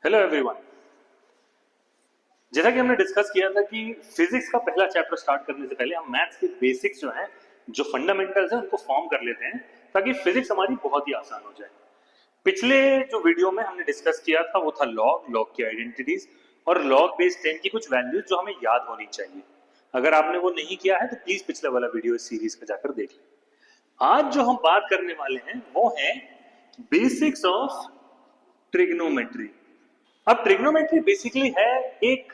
Hello everyone. जैसा कि हमने डिस्कस किया था कि फिजिक्स का पहला चैप्टर स्टार्ट करने से पहले हम मैथ्स के बेसिक्स जो हैं, जो फंडामेंटल्स हैं, उनको फॉर्म कर लेते हैं ताकि फिजिक्स हमारी बहुत ही आसान हो जाए। पिछले जो वीडियो में हमने डिस्कस किया था वो था लॉग की आइडेंटिटीज और लॉग बेस 10 की कुछ वैल्यूज जो हमें याद होनी चाहिए। अगर आपने वो नहीं किया है तो प्लीज पिछला वाला वीडियो इस सीरीज का जाकर देख लें। आज जो हम बात करने वाले हैं वो है बेसिक्स ऑफ ट्रिग्नोमेट्री। अब ट्रिग्नोमेट्री बेसिकली है एक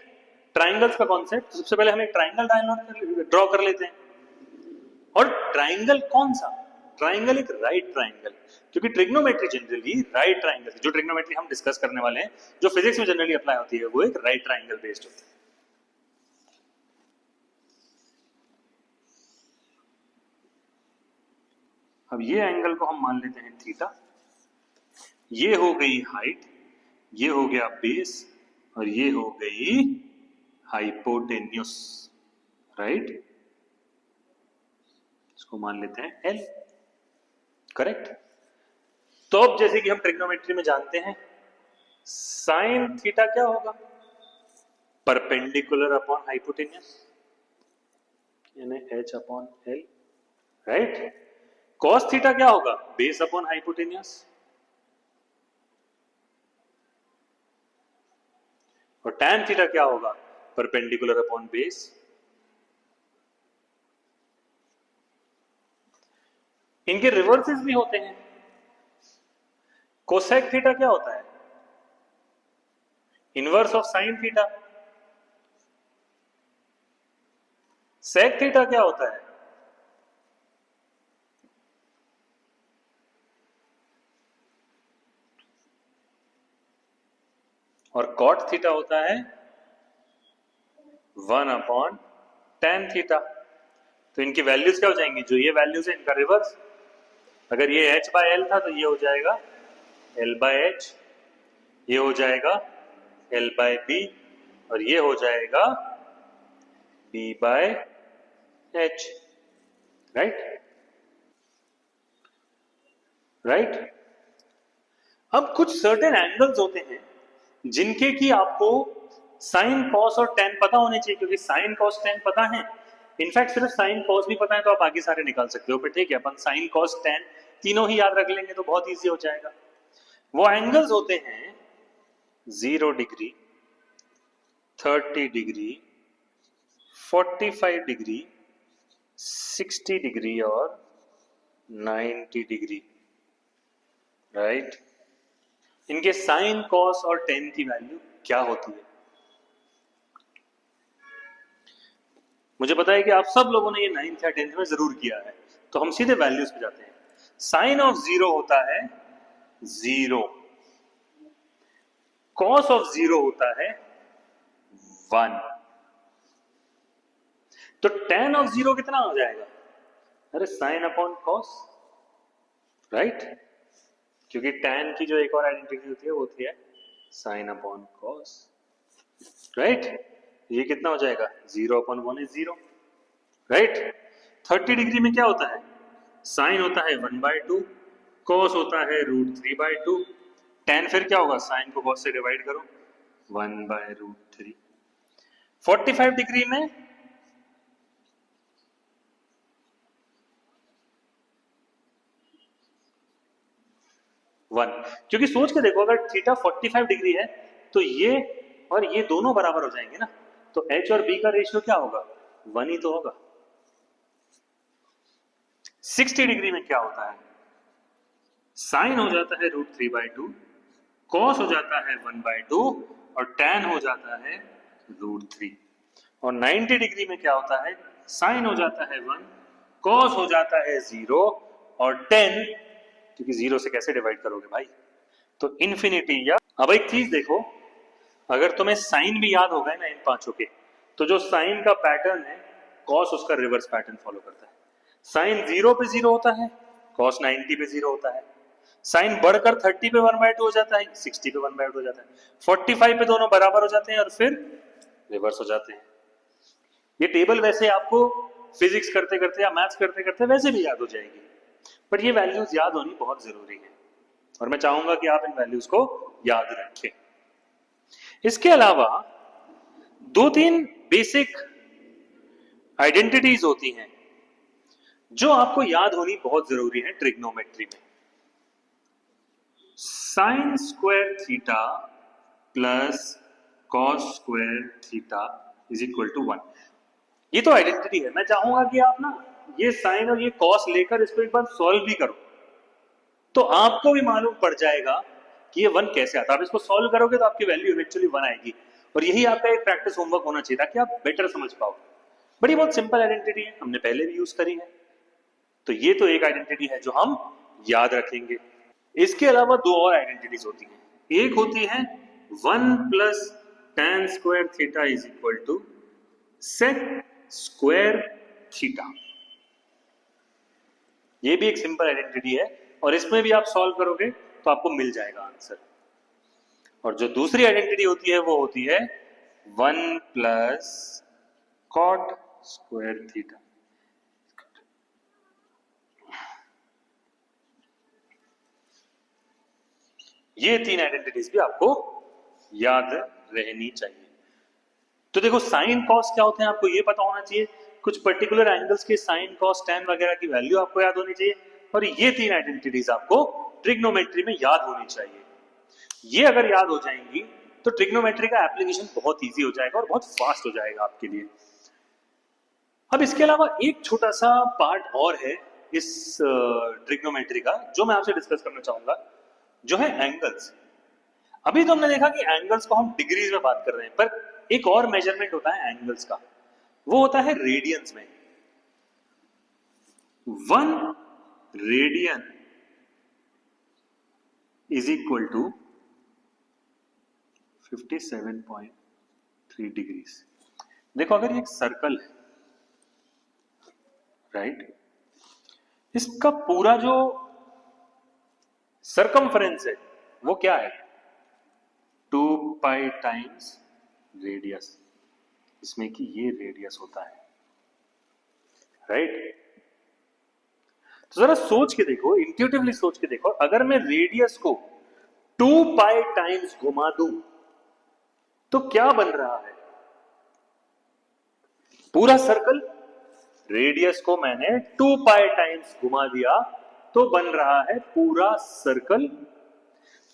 ट्राइंगल्स का कॉन्सेप्ट। सबसे पहले हम एक ट्राइंगल ड्रॉ कर लेते हैं। और ट्राइंगल कौन सा? ट्राइंगल एक राइट ट्राइंगल, क्योंकि ट्रिग्नोमेट्री जनरली राइट ट्राइंगल, जो ट्रिग्नोमेट्री हम डिस्कस करने वाले हैं, जो फिजिक्स में जनरली अप्लाई होती है, वो एक राइट ट्राइंगल बेस्ड होती है। अब ये एंगल को हम मान लेते हैं थीटा। ये हो गई हाइट, ये हो गया बेस और ये हो गई हाइपोटेन्यूस, राइट। इसको मान लेते हैं एल, करेक्ट। तो अब जैसे कि हम ट्रिग्नोमेट्री में जानते हैं साइन थीटा क्या होगा? परपेंडिकुलर अपॉन हाइपोटेन्यूस, यानी H upon L, right. Cos theta क्या होगा? Base upon hypotenuse. और tan थीटा क्या होगा? Perpendicular upon base. इनके रिवर्सेस भी होते हैं। कोसेक थीटा क्या होता है? Inverse of sine theta. Sec theta क्या होता है? और कॉट थीटा होता है 1 अपॉन tan थीटा। तो इनकी वैल्यूज क्या हो जाएंगी? जो ये वैल्यूज है इनका रिवर्स। अगर ये h बाय एल था तो ये हो जाएगा l बाय एच, ये हो जाएगा l बाय बी और ये हो जाएगा b बाय एच, राइट। अब कुछ सर्टेन एंगल्स होते हैं जिनके की आपको साइन कॉस और टेन पता होने चाहिए, क्योंकि साइन कॉस टेन पता है। इनफैक्ट सिर्फ साइन कॉस भी पता है तो आप आगे सारे निकाल सकते हो। फिर ठीक है, अपन साइन कॉस टेन तीनों ही याद रख लेंगे तो बहुत इजी हो जाएगा। वो एंगल्स होते हैं 0 डिग्री, 30 डिग्री, 45 डिग्री, 60 डिग्री और 90 डिग्री, राइट। इनके साइन कॉस और टेन की वैल्यू क्या होती है? मुझे पता है कि आप सब लोगों ने ये 9th या 10th में जरूर किया है, तो हम सीधे वैल्यूज पे जाते हैं। साइन ऑफ 0 होता है 0, कॉस ऑफ 0 होता है 1, तो tan ऑफ 0 कितना हो जाएगा? अरे साइन अपॉन कॉस, राइट। क्योंकि tan की जो एक और आइडेंटिटी होती है वो होती है साइन अपॉन कॉस, राइट। ये कितना हो जाएगा? 0 अपॉन 1 इज 0, राइट। 30 डिग्री में क्या होता है? साइन होता है 1/2, कॉस होता है √3/2, tan फिर क्या होगा? साइन को कॉस से डिवाइड करो, 1/√3। 45 डिग्री में वन, क्योंकि सोच के देखो अगर थीटा 45 डिग्री है तो ये और ये दोनों बराबर हो जाएंगे ना, तो h और b का रेशियो क्या होगा? 1 ही तो होगा। 60 डिग्री में क्या होता है? साइन हो जाता है √3/2, कॉस हो जाता है 1/2 और tan हो जाता है √3। और 90 डिग्री में क्या होता है? साइन हो जाता है 1, कॉस हो जाता है 0 और tan, क्योंकि 0 से कैसे डिवाइड करोगे भाई, तो इन्फिनिटी। या अब एक चीज देखो, अगर तुम्हें साइन भी याद हो गए ना इन पांचों के, तो जो साइन का पैटर्न है कॉस उसका रिवर्स पैटर्न फॉलो करता है। साइन 0 पे 0 होता है, कॉस 90 पे 0 होता है। साइन बढ़कर 30 पे 1/2 हो जाता है, 60 पे 1/2 हो जाता है, 45 पे दोनों बराबर हो जाते हैं और फिर रिवर्स हो जाते हैं। ये टेबल वैसे आपको फिजिक्स करते करते या मैथ्स करते करते वैसे भी याद हो जाएगी, बट ये वैल्यूज याद होनी बहुत जरूरी है और मैं चाहूंगा कि आप इन वैल्यूज को याद रखें। इसके अलावा दो तीन बेसिक आइडेंटिटीज होती हैं जो आपको याद होनी बहुत जरूरी है ट्रिग्नोमेट्री में। Sine square theta plus cos square theta is equal to 1। ये तो आइडेंटिटी है। मैं चाहूंगा कि आप ना ये साइन और ये कॉस लेकर इसको एक बार सॉल्व भी करो, तो आपको भी मालूम पड़ जाएगा कि ये 1 कैसे आता है। आप इसको सॉल्व करोगे तो आपकी वैल्यू इवेंचुअली 1 आएगी, और यही आपका एक प्रैक्टिस होमवर्क होना चाहिए ताकि आप बेटर समझ पाओ। बड़ी बहुत सिंपल आइडेंटिटी है, हमने पहले भी यूज करी है, तो ये तो एक आइडेंटिटी है जो हम याद रखेंगे। इसके अलावा दो और आइडेंटिटीज होती हैं। एक होती है 1 plus tan square theta is equal to sec square theta. ये भी एक सिंपल आइडेंटिटी है, और इसमें भी आप सॉल्व करोगे तो आपको मिल जाएगा आंसर। और जो दूसरी आइडेंटिटी होती है वो होती है 1 प्लस cot स्क्वायर थीटा। ये तीन आइडेंटिटीज भी आपको याद रहनी चाहिए। तो देखो साइन कॉस क्या होते हैं आपको ये पता होना चाहिए, कुछ पर्टिकुलर एंगल्स के साइन कॉस टैन वगैरह की वैल्यू आपको याद होनी चाहिए, और ये तीन आइडेंटिटीज आपको ट्रिग्नोमेट्री में याद होनी चाहिए। ये अगर याद हो जाएंगी तो ट्रिग्नोमेट्री का एप्लीकेशन बहुत इजी हो जाएगा और बहुत फास्ट हो जाएगा आपके लिए। अब इसके अलावा एक छोटा सा पार्ट और है इस ट्रिग्नोमेट्री का जो मैं आपसे डिस्कस करना चाहूंगा, जो है एंगल्स। अभी तो हमने देखा कि एंगल्स को हम डिग्रीज में बात कर रहे हैं, पर एक और मेजरमेंट होता है एंगल्स का, वो होता है रेडियंस में। 1 radian is equal to 57.3 degrees. देखो अगर ये एक सर्कल है, राइट, इसका पूरा जो सरकमफ्रेंस है वो क्या है? 2 पाई टाइम्स रेडियस, इसमें कि ये रेडियस होता है, राइट। तो जरा सोच के देखो, इंट्यूटिवली सोच के देखो, अगर मैं रेडियस को 2 पाई टाइम्स घुमा दूं तो क्या बन रहा है? पूरा सर्कल, रेडियस को मैंने 2 पाई टाइम्स घुमा दिया तो बन रहा है पूरा सर्कल।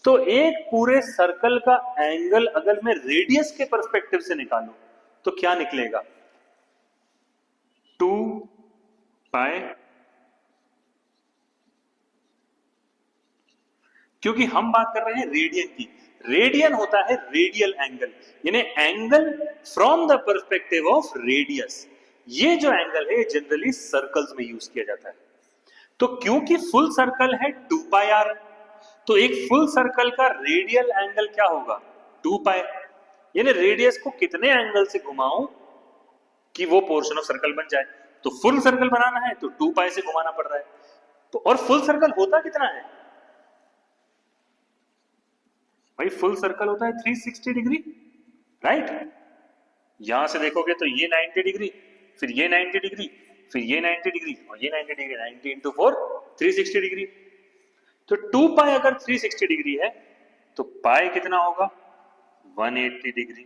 तो एक पूरे सर्कल का एंगल अगर मैं रेडियस के पर्सपेक्टिव से निकालूं तो क्या निकलेगा? 2 पाई, क्योंकि हम बात कर रहे हैं रेडियन की। रेडियन होता है रेडियल एंगल, यानी angle from the perspective of radius. ये जो एंगल है जनरली सर्कल्स में यूज किया जाता है। तो क्योंकि फुल सर्कल है 2 पाई आर, तो एक फुल सर्कल का रेडियल एंगल क्या होगा? 2 पाई। यानी रेडियस को कितने एंगल से घुमाऊं कि वो पोर्शन ऑफ सर्कल बन जाए। तो फुल सर्कल बनाना है तो 2 पाई से घुमाना पड़ रहा है। तो और फुल सर्कल होता कितना है भाई? फुल सर्कल होता है 360 डिग्री, राइट। यहां से देखोगे तो ये 90 डिग्री, फिर ये 90 डिग्री, फिर ये 90 डिग्री और ये 90 डिग्री। 90 into 4 360 degree. तो 2 पाई अगर 360 डिग्री है तो पाई कितना होगा? 180 डिग्री,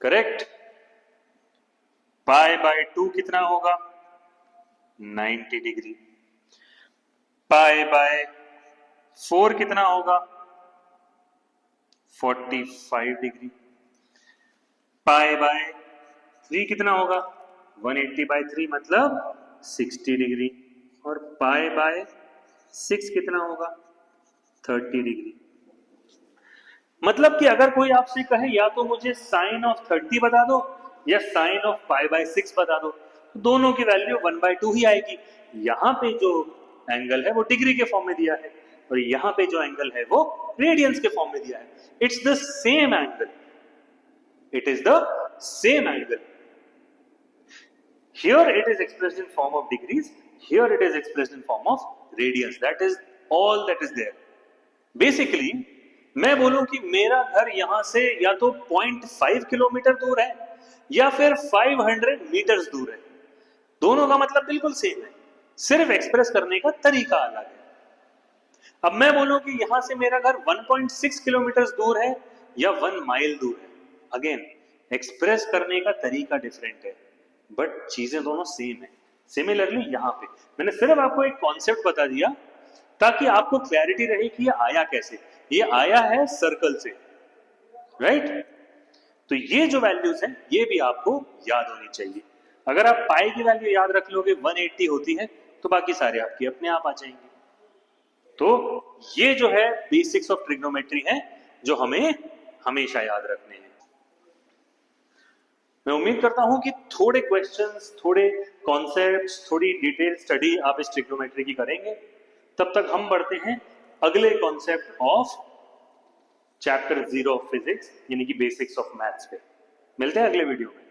करेक्ट। पाई बाय 2 कितना होगा? 90 डिग्री। पाई बाय 4 कितना होगा? 45 डिग्री। पाई बाय 3 कितना होगा? 180 बाय 3 मतलब 60 डिग्री। और पाई बाय 6 कितना होगा? 30 डिग्री। मतलब कि अगर कोई आपसे कहे या तो मुझे साइन ऑफ 30 बता दो या साइन ऑफ पाई बाय 6 बता दो, तो दोनों की वैल्यू 1/2 ही आएगी। यहां पे जो एंगल है वो डिग्री के फॉर्म में दिया है, और यहां पे जो एंगल है वो रेडियंस के फॉर्म में दिया है। It's the same angle, it is the same angle. Here it is expressed in form of degrees, here it is expressed in form of radians. That is all that is there. Basically, मैं बोलूं कि मेरा घर यहां से या तो 0.5 kilometre दूर है या फिर 500 मीटर्स दूर है, दोनों का मतलब बिल्कुल सेम है, सिर्फ एक्सप्रेस करने का तरीका अलग है। अब मैं बोलूं कि यहां से मेरा घर 1.6 किलोमीटर दूर है या 1 माइल दूर है, अगेन एक्सप्रेस करने का तरीका डिफरेंट है बट चीजें दोनों सेम है। सिमिलरली यहां पे मैंने सिर्फ आपको एक कॉन्सेप्ट बता दिया ताकि आपको क्लैरिटी रहे कि ये आया कैसे। ये आया है सर्कल से, राइट? तो ये जो वैल्यूज हैं ये भी आपको याद होनी चाहिए। अगर आप पाई की वैल्यू याद रख लोगे 180 होती है तो बाकी सारे आपके अपने आप आ जाएंगे। तो ये जो है बेसिक्स ऑफ ट्रिग्नोमेट्री है जो हमें हमेशा याद रखने हैं। मैं उम्मीद करता हूं कि थोड़े क्वेश्चंस, थोड़े कॉन्सेप्ट्स, थोड़ी डिटेल स्टडी आप इस ट्रिग्नोमेट्री की करेंगे। तब तक हम बढ़ते हैं अगले concept of chapter 0 of physics यानी कि बेसिक्स ऑफ मैथ्स पे। मिलते हैं अगले वीडियो में।